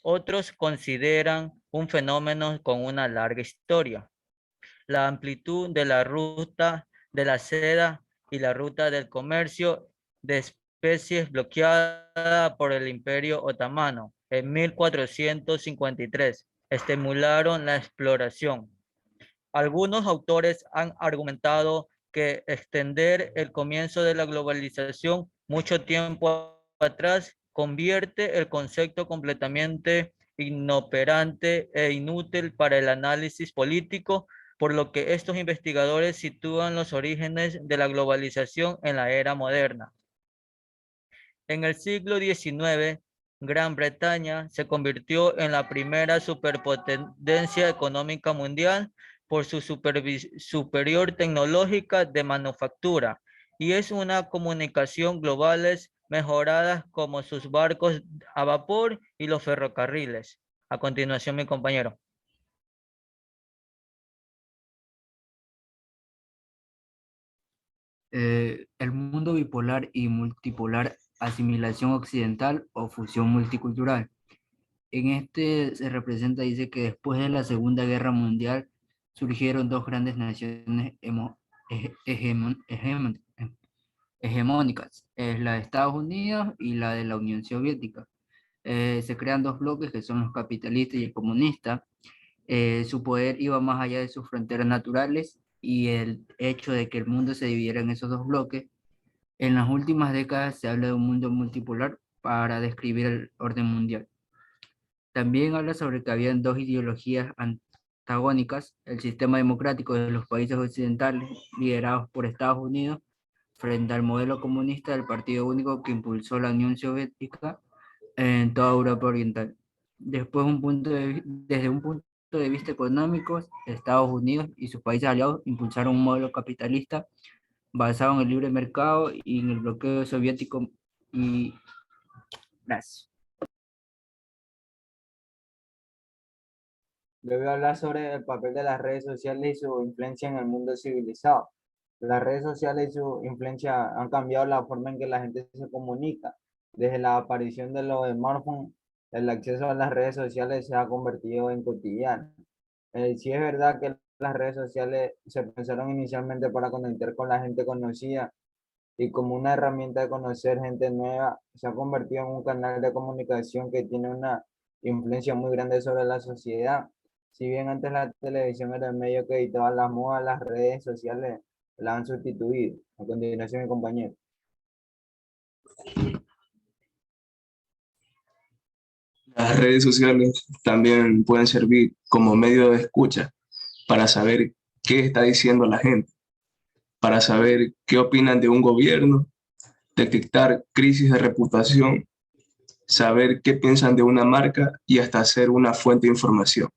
otros consideran un fenómeno con una larga historia. La amplitud de la ruta de la seda y la ruta del comercio de especies bloqueada por el Imperio Otomano en 1453 estimularon la exploración. Algunos autores han argumentado que extender el comienzo de la globalización mucho tiempo atrás convierte el concepto completamente inoperante e inútil para el análisis político, por lo que estos investigadores sitúan los orígenes de la globalización en la era moderna. En el siglo XIX, Gran Bretaña se convirtió en la primera superpotencia económica mundial por su superior tecnológica de manufactura y es una comunicación globales mejoradas como sus barcos a vapor y los ferrocarriles. A continuación, mi compañero. El mundo bipolar y multipolar, asimilación occidental o fusión multicultural. En este se representa, dice que después de la Segunda Guerra Mundial surgieron dos grandes naciones hegemónicas, es la de Estados Unidos y la de la Unión Soviética. Se crean dos bloques que son los capitalistas y el comunista. Su poder iba más allá de sus fronteras naturales y el hecho de que el mundo se dividiera en esos dos bloques. En las últimas décadas se habla de un mundo multipolar para describir el orden mundial. También habla sobre que habían dos ideologías antagónicas, el sistema democrático de los países occidentales, liderados por Estados Unidos, frente al modelo comunista del Partido Único que impulsó la Unión Soviética en toda Europa Oriental. Desde un punto de vista económico, Estados Unidos y sus países aliados impulsaron un modelo capitalista basado en el libre mercado y en el bloqueo soviético. Y gracias. Le voy a hablar sobre el papel de las redes sociales y su influencia en el mundo civilizado. Las redes sociales y su influencia han cambiado la forma en que la gente se comunica. Desde la aparición de los smartphones, el acceso a las redes sociales se ha convertido en cotidiano. Sí es verdad que las redes sociales se pensaron inicialmente para conectar con la gente conocida y como una herramienta de conocer gente nueva, se ha convertido en un canal de comunicación que tiene una influencia muy grande sobre la sociedad. Si bien antes la televisión era el medio que editaba las modas, las redes sociales la han sustituido. A continuación, mi compañero. Las redes sociales también pueden servir como medio de escucha para saber qué está diciendo la gente, para saber qué opinan de un gobierno, detectar crisis de reputación, saber qué piensan de una marca y hasta ser una fuente de información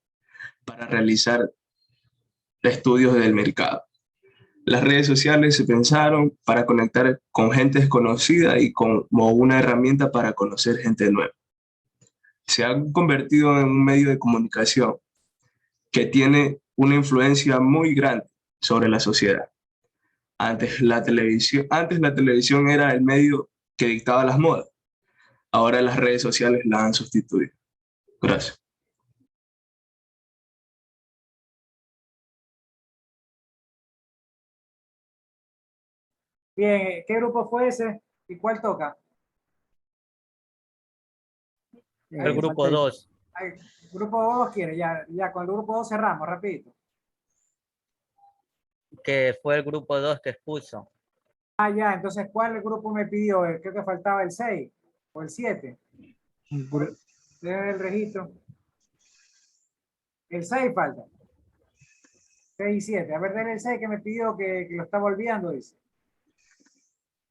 para realizar estudios del mercado. Las redes sociales se pensaron para conectar con gente desconocida y como una herramienta para conocer gente nueva. Se han convertido en un medio de comunicación que tiene una influencia muy grande sobre la sociedad. Antes la televisión era el medio que dictaba las modas. Ahora las redes sociales la han sustituido. Gracias. Bien, ¿qué grupo fue ese y cuál toca? El grupo 2. Grupo 2 quiere, ya con el grupo 2 cerramos, rapidito. Que fue el grupo 2 que expuso. Ya, entonces, ¿cuál grupo me pidió? Creo que faltaba el 6 o el 7. Debe ver el registro. El 6 falta. 6 y 7. A ver, denle el 6 que me pidió que lo está volviendo, dice.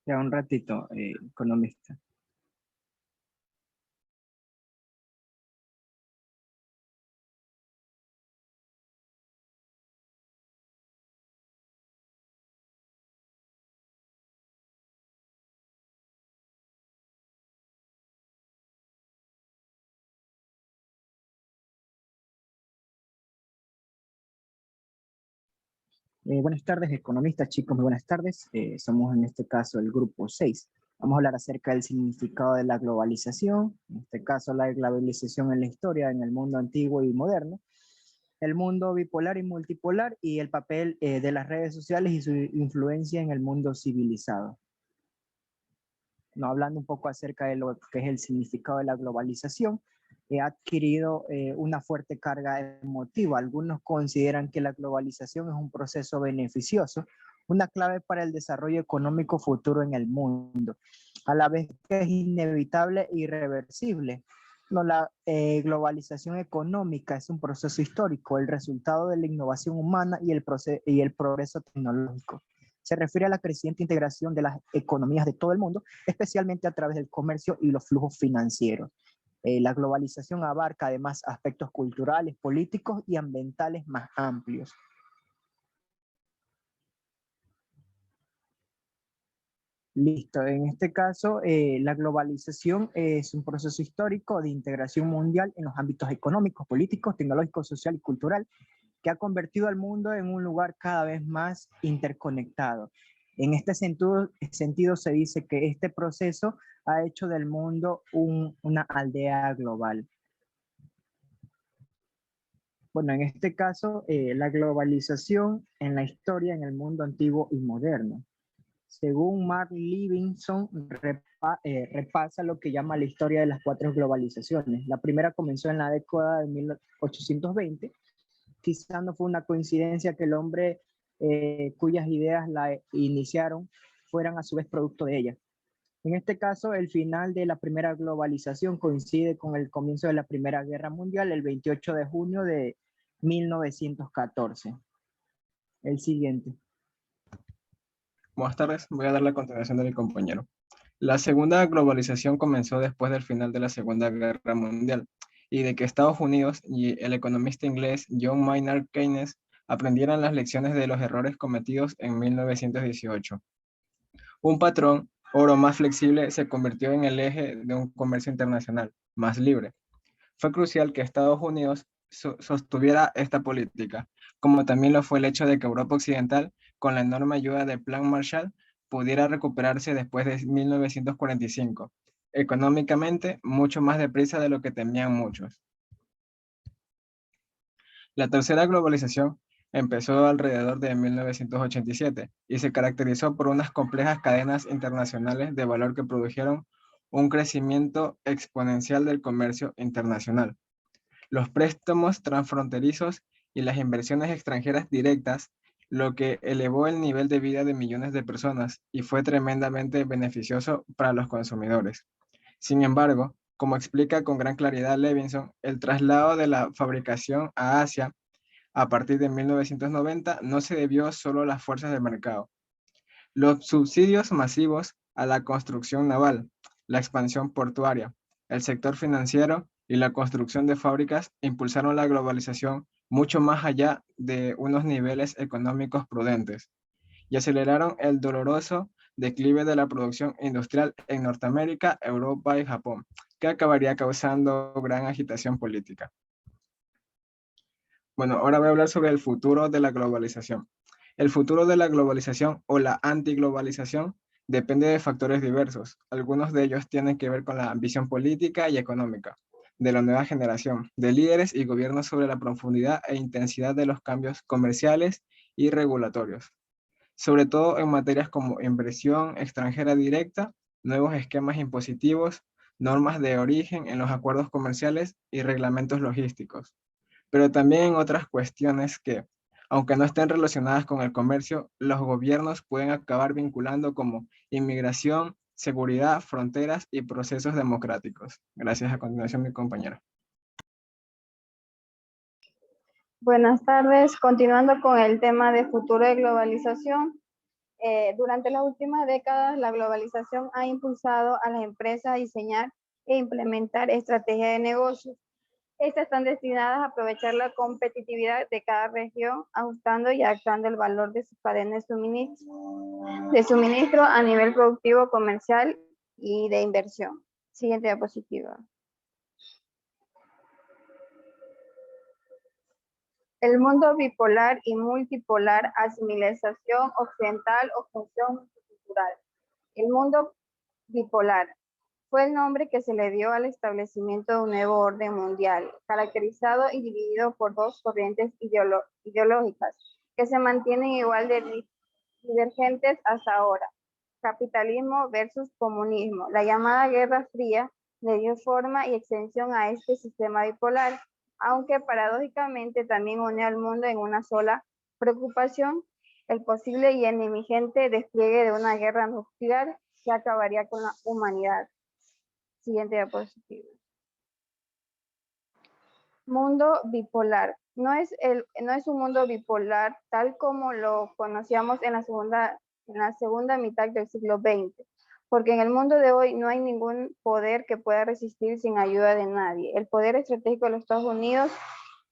Ya un ratito, economista. Buenas tardes, economistas, chicos, muy buenas tardes. Somos en este caso el grupo 6. Vamos a hablar acerca del significado de la globalización, en este caso la globalización en la historia, en el mundo antiguo y moderno, el mundo bipolar y multipolar y el papel de las redes sociales y su influencia en el mundo civilizado. No, hablando un poco acerca de lo que es el significado de la globalización, ha adquirido una fuerte carga emotiva. Algunos consideran que la globalización es un proceso beneficioso, una clave para el desarrollo económico futuro en el mundo, a la vez que es inevitable e irreversible. No, la globalización económica es un proceso histórico, el resultado de la innovación humana y el progreso tecnológico. Se refiere a la creciente integración de las economías de todo el mundo, especialmente a través del comercio y los flujos financieros. La globalización abarca además aspectos culturales, políticos y ambientales más amplios. Listo, en este caso la globalización es un proceso histórico de integración mundial en los ámbitos económicos, políticos, tecnológicos, social y cultural, que ha convertido al mundo en un lugar cada vez más interconectado. En este sentido se dice que este proceso ha hecho del mundo una aldea global. Bueno, en este caso, la globalización en la historia en el mundo antiguo y moderno. Según Mark Levinson, repasa lo que llama la historia de las 4 globalizaciones. La primera comenzó en la década de 1820. Quizá no fue una coincidencia que el hombre cuyas ideas la iniciaron fueran a su vez producto de ella. En este caso, el final de la primera globalización coincide con el comienzo de la Primera Guerra Mundial, el 28 de junio de 1914. El siguiente. Buenas tardes, voy a dar la continuación de mi compañero. La segunda globalización comenzó después del final de la Segunda Guerra Mundial y de que Estados Unidos y el economista inglés John Maynard Keynes aprendieran las lecciones de los errores cometidos en 1918. Un patrón, oro más flexible, se convirtió en el eje de un comercio internacional más libre. Fue crucial que Estados Unidos sostuviera esta política, como también lo fue el hecho de que Europa Occidental, con la enorme ayuda del Plan Marshall, pudiera recuperarse después de 1945, económicamente mucho más deprisa de lo que temían muchos. La tercera globalización empezó alrededor de 1987 y se caracterizó por unas complejas cadenas internacionales de valor que produjeron un crecimiento exponencial del comercio internacional. Los préstamos transfronterizos y las inversiones extranjeras directas, lo que elevó el nivel de vida de millones de personas y fue tremendamente beneficioso para los consumidores. Sin embargo, como explica con gran claridad Levinson, el traslado de la fabricación a Asia a partir de 1990 no se debió solo a las fuerzas de mercado. Los subsidios masivos a la construcción naval, la expansión portuaria, el sector financiero y la construcción de fábricas impulsaron la globalización mucho más allá de unos niveles económicos prudentes y aceleraron el doloroso declive de la producción industrial en Norteamérica, Europa y Japón, que acabaría causando gran agitación política. Bueno, ahora voy a hablar sobre el futuro de la globalización. El futuro de la globalización o la antiglobalización depende de factores diversos. Algunos de ellos tienen que ver con la ambición política y económica de la nueva generación de líderes y gobiernos sobre la profundidad e intensidad de los cambios comerciales y regulatorios, sobre todo en materias como inversión extranjera directa, nuevos esquemas impositivos, normas de origen en los acuerdos comerciales y reglamentos logísticos, pero también en otras cuestiones que, aunque no estén relacionadas con el comercio, los gobiernos pueden acabar vinculando como inmigración, seguridad, fronteras y procesos democráticos. Gracias. A continuación, mi compañero. Buenas tardes. Continuando con el tema de futuro de globalización. Durante las últimas décadas, la globalización ha impulsado a las empresas a diseñar e implementar estrategias de negocios. Estas están destinadas a aprovechar la competitividad de cada región, ajustando y adaptando el valor de sus cadenas de suministro a nivel productivo, comercial y de inversión. Siguiente diapositiva. El mundo bipolar y multipolar, asimilación occidental o función multicultural. El mundo bipolar fue el nombre que se le dio al establecimiento de un nuevo orden mundial, caracterizado y dividido por dos corrientes ideológicas que se mantienen igual de divergentes hasta ahora: capitalismo versus comunismo. La llamada Guerra Fría le dio forma y extensión a este sistema bipolar, aunque paradójicamente también une al mundo en una sola preocupación: el posible y emergente despliegue de una guerra nuclear que acabaría con la humanidad. Siguiente diapositiva. Mundo bipolar. No es un mundo bipolar tal como lo conocíamos en la segunda mitad del siglo XX, porque en el mundo de hoy no hay ningún poder que pueda resistir sin ayuda de nadie. El poder estratégico de los Estados Unidos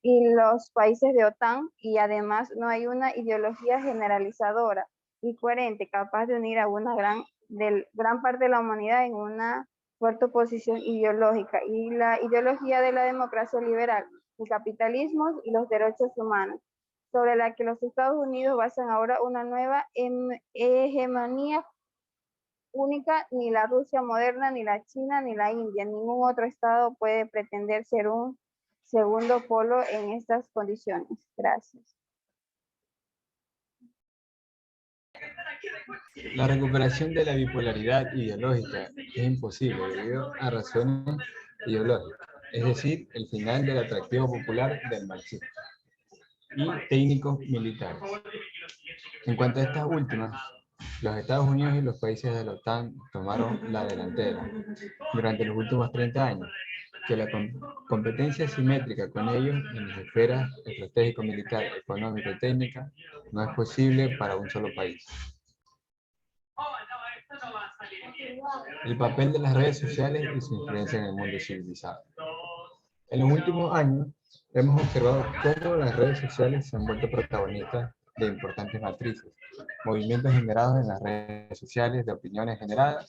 y los países de OTAN, y además no hay una ideología generalizadora y coherente capaz de unir a una gran parte de la humanidad en una fuerte posición ideológica, y la ideología de la democracia liberal, el capitalismo y los derechos humanos, sobre la que los Estados Unidos basan ahora una nueva hegemonía única. Ni la Rusia moderna, ni la China, ni la India, ningún otro estado puede pretender ser un segundo polo en estas condiciones. Gracias. La recuperación de la bipolaridad ideológica es imposible debido a razones ideológicas, es decir, el final del atractivo popular del marxismo y técnicos militares. En cuanto a estas últimas, los Estados Unidos y los países de la OTAN tomaron la delantera durante los últimos 30 años, que la competencia simétrica con ellos en las esferas estratégico, militar, económica y técnica no es posible para un solo país. El papel de las redes sociales y su influencia en el mundo civilizado. En los últimos años hemos observado cómo las redes sociales se han vuelto protagonistas de importantes matrices, movimientos generados en las redes sociales, de opiniones generadas,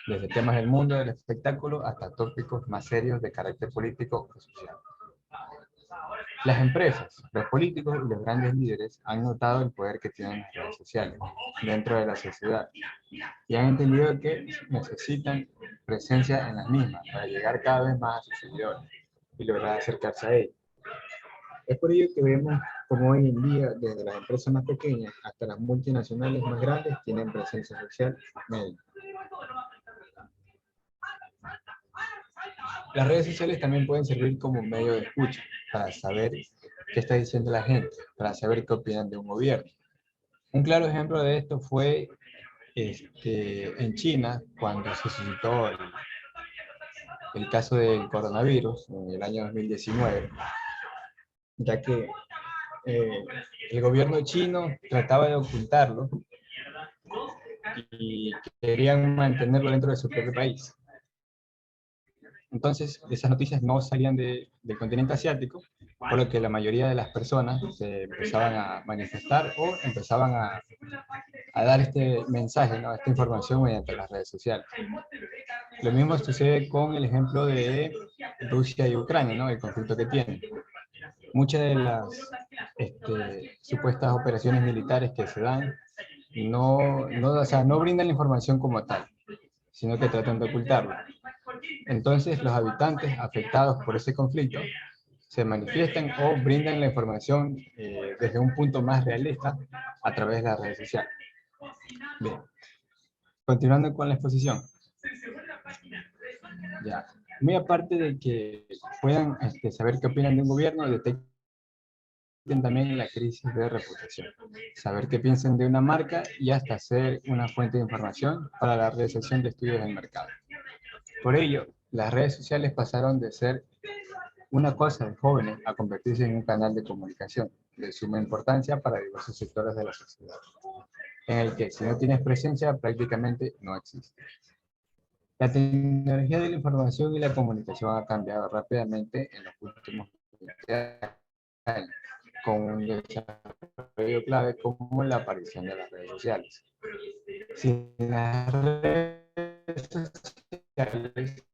desde temas del mundo del espectáculo hasta tópicos más serios de carácter político o social. Las empresas, los políticos y los grandes líderes han notado el poder que tienen las redes sociales dentro de la sociedad y han entendido que necesitan presencia en las mismas para llegar cada vez más a sus seguidores y lograr acercarse a ellos. Es por ello que vemos como hoy en día, desde las empresas más pequeñas hasta las multinacionales más grandes, tienen presencia social médica. Las redes sociales también pueden servir como medio de escucha, para saber qué está diciendo la gente, para saber qué opinan de un gobierno. Un claro ejemplo de esto fue en China, cuando se suscitó el caso del coronavirus en el año 2019, ya que el gobierno chino trataba de ocultarlo y querían mantenerlo dentro de su propio país. Entonces, esas noticias no salían del continente asiático, por lo que la mayoría de las personas se empezaban a manifestar o empezaban a dar este mensaje, ¿no? Esta información mediante las redes sociales. Lo mismo sucede con el ejemplo de Rusia y Ucrania, ¿no? El conflicto que tienen. Muchas de las supuestas operaciones militares que se dan o sea, no brindan la información como tal, sino que tratan de ocultarla. Entonces, los habitantes afectados por ese conflicto se manifiestan o brindan la información desde un punto más realista a través de las redes sociales. Bien, continuando con la exposición. Ya. Muy aparte de que puedan saber qué opinan de un gobierno, detecten también la crisis de reputación. Saber qué piensan de una marca y hasta ser una fuente de información para la realización de estudios del mercado. Por ello, las redes sociales pasaron de ser una cosa de jóvenes a convertirse en un canal de comunicación de suma importancia para diversos sectores de la sociedad, en el que si no tienes presencia prácticamente no existe. La tecnología de la información y la comunicación ha cambiado rápidamente en los últimos 20 años, con un desarrollo clave como la aparición de las redes sociales. Sin las redes sociales,